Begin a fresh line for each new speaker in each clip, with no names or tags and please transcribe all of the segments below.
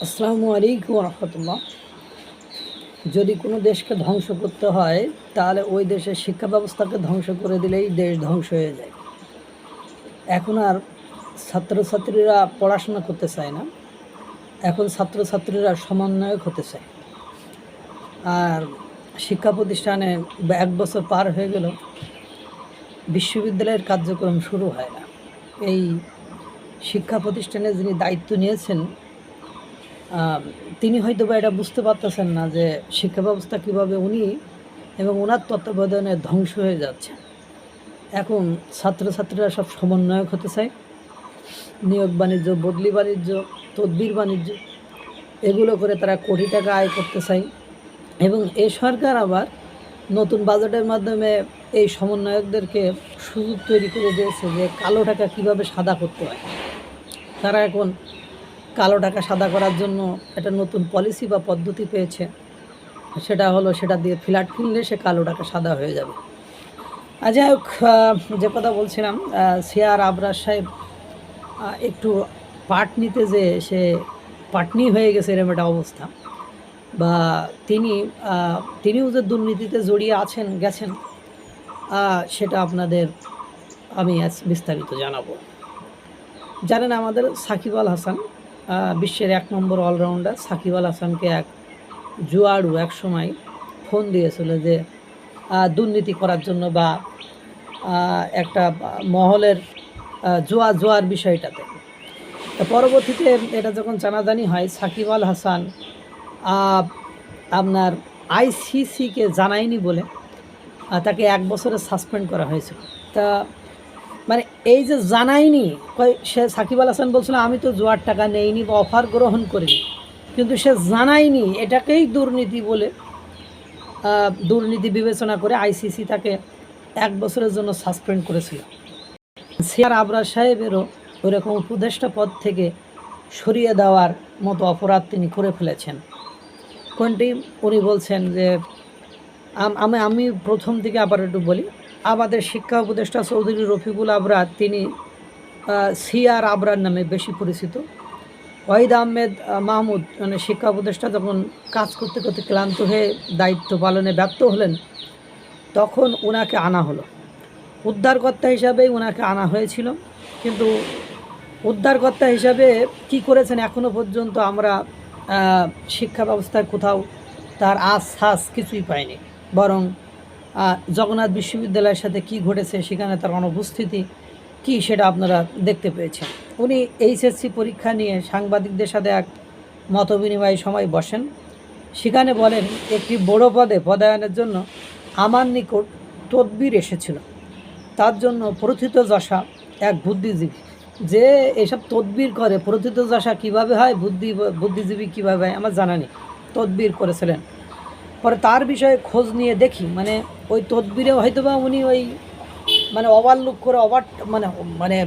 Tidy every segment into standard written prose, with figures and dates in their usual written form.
আসসালামু আলাইকুম রহমতুল্লাহ। যদি কোনো দেশকে ধ্বংস করতে হয় তাহলে ওই দেশের শিক্ষা ব্যবস্থাকে ধ্বংস করে দিলেই দেশ ধ্বংস হয়ে যায়। এখন আর ছাত্রছাত্রীরা পড়াশোনা করতে চায় না, এখন ছাত্রছাত্রীরা সমন্বয়ক হতে চায়। আর শিক্ষা প্রতিষ্ঠানে 1 বছর পার হয়ে গেল, বিশ্ববিদ্যালয়ের কার্যক্রম শুরু হয় না। এই শিক্ষা প্রতিষ্ঠানে যিনি দায়িত্ব নিয়েছেন তিনি হয়তো বা এটা বুঝতে পারতেছেন না যে শিক্ষা ব্যবস্থা কীভাবে উনি এবং ওনার তত্ত্বাবধানে ধ্বংস হয়ে যাচ্ছে। এখন ছাত্রছাত্রীরা সব সমন্বয়ক হতে চায়, নিয়োগ বাণিজ্য, বদলি বাণিজ্য, তদবির বাণিজ্য এগুলো করে তারা কোটি টাকা আয় করতে চায়। এবং এই সরকার আবার নতুন বাজেটের মাধ্যমে এই সমন্বয়কদেরকে সুযোগ তৈরি করে দিয়েছে যে কালো টাকা কীভাবে সাদা করতে হয়। তারা এখন কালো টাকা সাদা করার জন্য একটা নতুন পলিসি বা পদ্ধতি পেয়েছে, সেটা হলো সেটা দিয়ে ফ্ল্যাট কিনলে সে কালো টাকা সাদা হয়ে যাবে। যাই হোক, যে কথা বলছিলাম, সিআর আবরার সাহেব একটু পাট নিতে যে সে পাটনি হয়ে গেছে এরকম একটা অবস্থা, বা তিনিও যে দুর্নীতিতে জড়িয়ে গেছেন সেটা আপনাদের আমি আজ বিস্তারিত জানাবো। জানেন, আমাদের সাকিব আল হাসান, বিশ্বের 1 নম্বর অলরাউন্ডার সাকিব আল হাসানকে এক জুয়াড়ু এক সময় ফোন দিয়েছিল যে দুর্নীতি করার জন্য বা একটা মহলের জোয়ার বিষয়টাতে। পরবর্তীতে এটা যখন জানাজানি হয়, সাকিব আল হাসান আপনার আইসিসিকে জানায়নি বলে তাকে 1 বছরের সাসপেন্ড করা হয়েছিল। তা মানে এই যে জানায়নি, সে সাকিব আল হাসান বলছিল আমি তো জোয়ার টাকা নেইনি বা অফার গ্রহণ করিনি, কিন্তু সে জানায়নি, এটাকেই দুর্নীতি বলে দুর্নীতি বিবেচনা করে আইসিসি তাকে 1 বছরের জন্য সাসপেন্ড করেছিল। সিআর আবরার সাহেবেরও ওইরকম উপদেষ্টা পদ থেকে সরিয়ে দেওয়ার মতো অপরাধ তিনি করে ফেলেছেন। কোনটি? উনি বলছেন যে আমি প্রথম থেকে আবার একটু বলি, আমাদের শিক্ষা উপদেষ্টা চৌধুরী রফিকুল আবরার, তিনি সিআর আবরার নামে বেশি পরিচিত। ওয়াহিদ আহমেদ মাহমুদ মানে শিক্ষা উপদেষ্টা যখন কাজ করতে করতে ক্লান্ত হয়ে দায়িত্ব পালনে ব্যর্থ হলেন, তখন ওনাকে আনা হলো, উদ্ধারকর্তা হিসাবেই ওনাকে আনা হয়েছিল। কিন্তু উদ্ধারকর্তা হিসাবে কি করেছেন এখনও পর্যন্ত আমরা শিক্ষা ব্যবস্থায় কোথাও তার আশ্বাস কিছুই পাইনি। বরং জগন্নাথ বিশ্ববিদ্যালয়ের সাথে কি ঘটেছে, সেখানে তার অনুপস্থিতি কি সেটা আপনারা দেখতে পেয়েছেন। উনি এইচএসসি পরীক্ষা নিয়ে সাংবাদিকদের সাথে এক মতবিনিময় সময় বসেন, সেখানে বলেন একটি বড় পদে পদায়নের জন্য আমার নিকট তদবির এসেছিল, তার জন্য প্রথিতযশা এক বুদ্ধিজীবী, যে এসব তদবির করে প্রথিতযশা কীভাবে হয়, বুদ্ধিজীবী কীভাবে হয় আমার জানা নেই, তদবির করেছিলেন। পরে তার বিষয়ে খোঁজ নিয়ে দেখি, মানে ওই তদবিরে হয়তো বা উনি ওই মানে ওভারলুক করে মানে মানে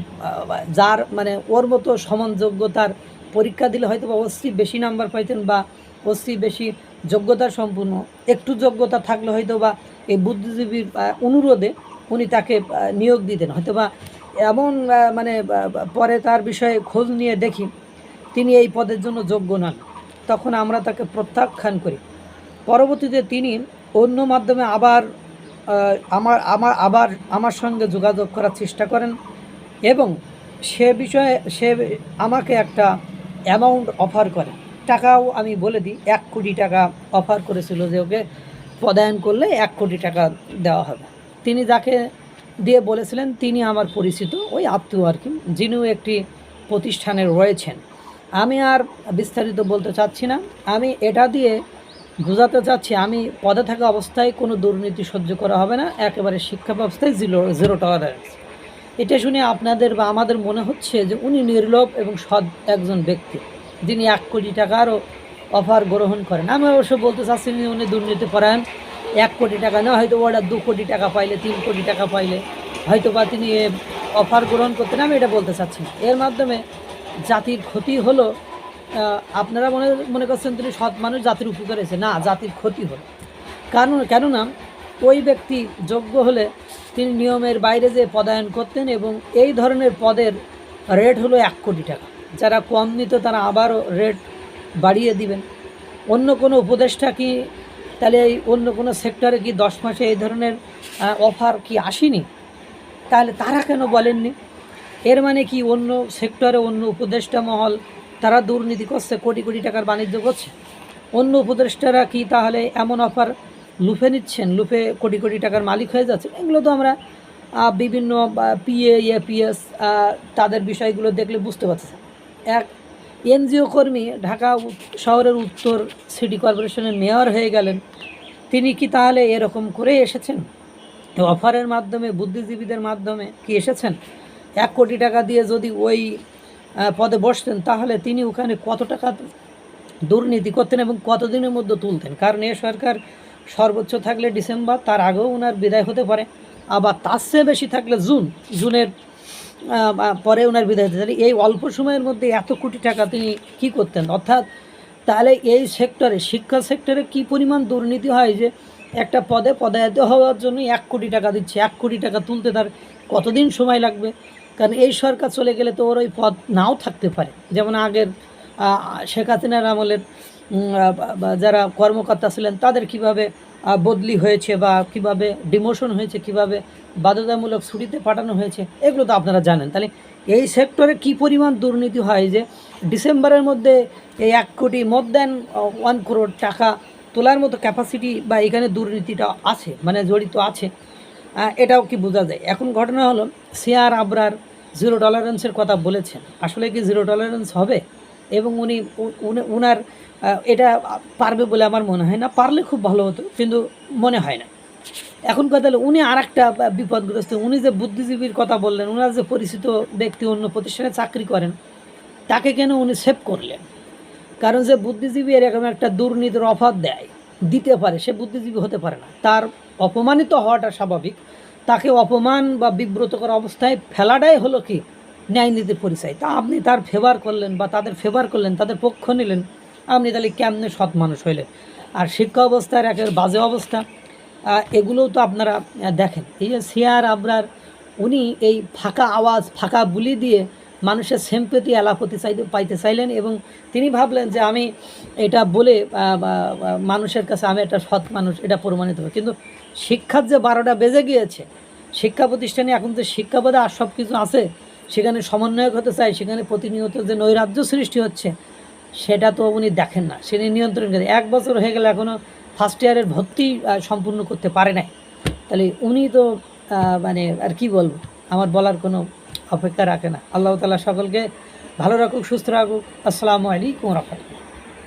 যার মানে ওর মতো সমানযোগ্যতার পরীক্ষা দিলে হয়তো বা অবশ্যই বেশি নাম্বার পাইতেন, বা অবশ্যই বেশি যোগ্যতা সম্পূর্ণ, একটু যোগ্যতা থাকলে হয়তো বা এই বুদ্ধিজীবীর অনুরোধে উনি তাকে নিয়োগ দিতেন হয়তো বা এমন। মানে পরে তার বিষয়ে খোঁজ নিয়ে দেখি তিনি এই পদের জন্য যোগ্য নন, তখন আমরা তাকে প্রত্যাখ্যান করি। পরবর্তীতে তিনি অন্য মাধ্যমে আবার আমার সঙ্গে যোগাযোগ করার চেষ্টা করেন, এবং সে আমাকে একটা অ্যামাউন্ট অফার করে, টাকাও আমি বলে দিই, 1 কোটি টাকা অফার করেছিল যে ওকে পদায়ন করলে 1 কোটি টাকা দেওয়া হবে। তিনি যাকে দিয়ে বলেছিলেন তিনি আমার পরিচিত ওই আত্মীয় আর কি, যিনিও একটি প্রতিষ্ঠানে রয়েছেন। আমি আর বিস্তারিত বলতে চাচ্ছি না, আমি এটা দিয়ে বোঝাতে চাচ্ছি আমি পদে থাকা অবস্থায় কোনো দুর্নীতি সহ্য করা হবে না, একেবারে শিক্ষা ব্যবস্থায় জিরো টলারেন্স। এটা শুনে আপনাদের বা আমাদের মনে হচ্ছে যে উনি নির্লোভ এবং সৎ একজন ব্যক্তি, যিনি 1 কোটি টাকারও অফার গ্রহণ করেন। আমি অবশ্য বলতে চাচ্ছি না উনি দুর্নীতি পরায়ণ। 1 কোটি টাকা না, হয়তো ওরা 2 কোটি টাকা পাইলে, 3 কোটি টাকা পাইলে হয়তো বা তিনি অফার গ্রহণ করতেন, আমি এটা বলতে চাচ্ছি না। এর মাধ্যমে জাতির ক্ষতি হলো। আপনারা মনে করছেন তিনি সৎ মানুষ, জাতির উপকার হয়েছে, না, জাতির ক্ষতি হলো। কেননা ওই ব্যক্তি যোগ্য হলে তিনি নিয়মের বাইরে যে পদায়ন করতেন, এবং এই ধরনের পদের রেট হলো 1 কোটি টাকা। যারা কম নিত তারা আবারও রেট বাড়িয়ে দিবেন। অন্য কোনো উপদেষ্টা কি তাহলে এই অন্য কোনো সেক্টরে কি 10 মাসে এই ধরনের অফার কি আসেনি? তাহলে তারা কেন বলেননি? এর মানে কি অন্য সেক্টরে অন্য উপদেষ্টা মহল তারা দুর্নীতি করছে, কোটি কোটি টাকার বাণিজ্য করছে? অন্য উপদেষ্টারা কি তাহলে এমন অফার লুফে নিচ্ছেন, লুফে কোটি কোটি টাকার মালিক হয়ে যাচ্ছে? এগুলো তো আমরা বিভিন্ন পিএ এপিএস তাদের বিষয়গুলো দেখলে বুঝতে পারছি। এক এনজিও কর্মী ঢাকা শহরের উত্তর সিটি কর্পোরেশনের মেয়র হয়ে গেলেন, তিনি কি তাহলে এরকম করে এসেছেন? অফারের মাধ্যমে, বুদ্ধিজীবীদের মাধ্যমে কি এসেছেন? 1 কোটি টাকা দিয়ে যদি ওই পদে বসতেন তাহলে তিনি ওখানে কত টাকা দুর্নীতি করতেন এবং কতদিনের মধ্যে তুলতেন? কারণ এ সরকার সর্বোচ্চ থাকলে ডিসেম্বর, তার আগেও ওনার বিদায় হতে পারে, আবার তার চেয়ে বেশি থাকলে জুনের পরে ওনার বিদায় হতে পারে। এই অল্প সময়ের মধ্যে এত কোটি টাকা তিনি কী করতেন? অর্থাৎ তাহলে এই সেক্টরে, শিক্ষা সেক্টরে কী পরিমাণ দুর্নীতি হয় যে একটা পদে পদায়িত হওয়ার জন্য 1 কোটি টাকা দিচ্ছে। 1 কোটি টাকা তুলতে তার কতদিন সময় লাগবে? কারণ এই সরকার চলে গেলে তো ওর ওই পদ নাও থাকতে পারে। যেমন আগের শেখ হাসিনার আমলের যারা কর্মকর্তা ছিলেন তাদের কিভাবে বদলি হয়েছে বা কিভাবে ডিমোশন হয়েছে, কিভাবে বাধ্যতামূলক ছুটিতে পাঠানো হয়েছে, এগুলো তো আপনারা জানেন। তাহলে এই সেক্টরে কি পরিমাণ দুর্নীতি হয় যে ডিসেম্বরের মধ্যে এই 1 কোটি, মোর দ্যান 1 করোড় টাকা তোলার মতো ক্যাপাসিটি বা এখানে দুর্নীতিটা আছে, মানে জড়িত আছে, এটাও কি বোঝা যায়। এখন ঘটনা হলো সিআর আবরার জিরো টলারেন্সের কথা বলেছেন, আসলে কি জিরো টলারেন্স হবে? এবং উনার এটা পারবে বলে আমার মনে হয় না। পারলে খুব ভালো হতো, কিন্তু মনে হয় না। এখন কথা হলো উনি আর একটা বিপদগ্রস্ত। উনি যে বুদ্ধিজীবীর কথা বললেন, ওনার যে পরিচিত ব্যক্তি অন্য প্রতিষ্ঠানে চাকরি করেন, তাকে কেন উনি সেভ করলেন? কারণ যে বুদ্ধিজীবী এরকম একটা দুর্নীতির অফার দেয়, দিতে পারে, সে বুদ্ধিজীবী হতে পারে না। তার অপমানিত হওয়াটা স্বাভাবিক, তাকে অপমান বা বিব্রতকর অবস্থায় ফেলাটাই হলো কি ন্যায় নীতির পরিচয়। তা আপনি তার ফেভার করলেন বা তাদের ফেভার করলেন, তাদের পক্ষ নিলেন, আপনি তাহলে কেমনে সৎ মানুষ হইলেন? আর শিক্ষা অবস্থার একের বাজে অবস্থা, এগুলোও তো আপনারা দেখেন। এই যে সিআর আবরার, উনি এই ফাঁকা আওয়াজ, ফাঁকা বুলি দিয়ে মানুষের সেম্পেতি এলাপতি পাইতে চাইলেন এবং তিনি ভাবলেন যে আমি এটা বলে মানুষের কাছে আমি একটা সৎ মানুষ, এটা প্রমাণিত হবে। কিন্তু শিক্ষার যে 12টা বেজে গিয়েছে, শিক্ষা প্রতিষ্ঠানে এখন যে শিক্ষাবোধে আর সব কিছু আছে, সেখানে সমন্বয়ক হতে চায়, সেখানে প্রতিনিয়ত যে নৈরাজ্য সৃষ্টি হচ্ছে সেটা তো উনি দেখেন না, সেটা নিয়ন্ত্রণ করে। 1 বছর হয়ে গেলে এখনও ফার্স্ট ইয়ারের ভর্তি সম্পূর্ণ করতে পারে নাই। তাহলে উনি তো মানে আর কি বলবো, আমার বলার কোনো অপেক্ষা রাখে না। আল্লাহ তাআলা সকলকে ভালো রাখুক, সুস্থ রাখুক। আসসালামু আলাইকুম ওয়া রাহমাতুল্লাহ।